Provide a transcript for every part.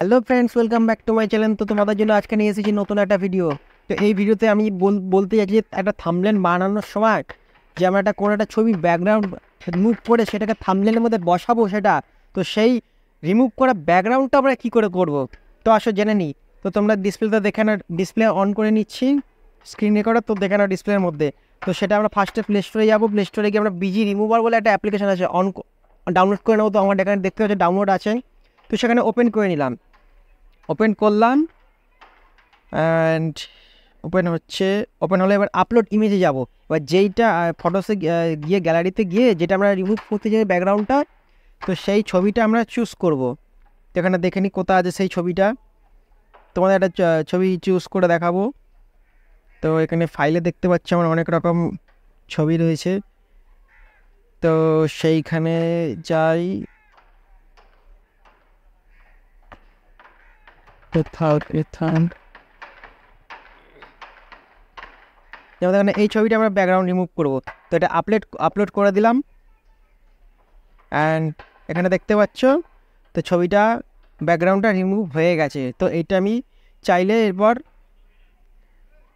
Hello friends, welcome back to my channel. তো তোমাদের জন্য আজকে নিয়ে এসেছি নতুন একটা ভিডিও। তো এই ভিডিওতে আমি বলতে চাইছি যে একটা থাম্বনেল বানানোর সময় যে আমরা একটা কোনো একটা ছবি ব্যাকগ্রাউন্ড রিমুভ করে সেটাকে থাম্বনেলের মধ্যে বসাবো সেটা, তো সেই রিমুভ করা ব্যাকগ্রাউন্ডটা আমরা কী করে করব, তো আসো জেনে নিই। তো তোমরা ডিসপ্লেতে দেখে না, ডিসপ্লে অন করে নিচ্ছি, স্ক্রিন রেকর্ডার তো দেখে নাও ডিসপ্লের মধ্যে। তো সেটা আমরা ফার্স্টে প্লে স্টোরে যাবো, প্লে স্টোরে গিয়ে আমরা বিজি রিমুভার বলে একটা অ্যাপ্লিকেশন আছে, ডাউনলোড করে নেবো। তো আমার এখানে দেখতে পাচ্ছি ডাউনলোড আছে, তো সেখানে ওপেন করে নিলাম, ওপেন করলাম অ্যান্ড ওপেন হচ্ছে। ওপেন হলে এবার আপলোড ইমেজে যাব। এবার যেইটা ফটোসে গিয়ে গ্যালারিতে গিয়ে যেটা আমরা রিমুভ করতে চাই ব্যাকগ্রাউন্ডটা, তো সেই ছবিটা আমরা চুজ করব। তো এখানে দেখে নিই কোথায় আছে সেই ছবিটা, তোমাদের একটা ছবি চুজ করে দেখাবো। তো এখানে ফাইলে দেখতে পাচ্ছি আমার অনেক রকম ছবি রয়েছে, তো সেইখানে যাই। যেমন এখানে এই ছবিটা আমরা ব্যাকগ্রাউন্ড রিমুভ করব, তো এটা আপলোড করে দিলাম অ্যান্ড এখানে দেখতে পাচ্ছ তো ছবিটা ব্যাকগ্রাউন্ডটা রিমুভ হয়ে গেছে। তো এইটা আমি চাইলে এরপর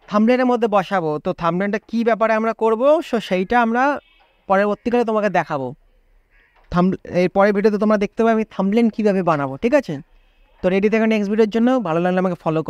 থাম্বনেলের মধ্যে বসাবো। তো থাম্বনেলটা কী ব্যাপারে আমরা করব, সো সেইটা আমরা পরবর্তীকালে তোমাকে দেখাবো। এর পরের ভিডিওতে তোমরা দেখতে পাবে আমি থাম্বনেল কীভাবে বানাবো, ঠিক আছে? তো রেডি থেকে নেক্সট ভিডিওর জন্য, ভালো লাগলে আমাকে ফলো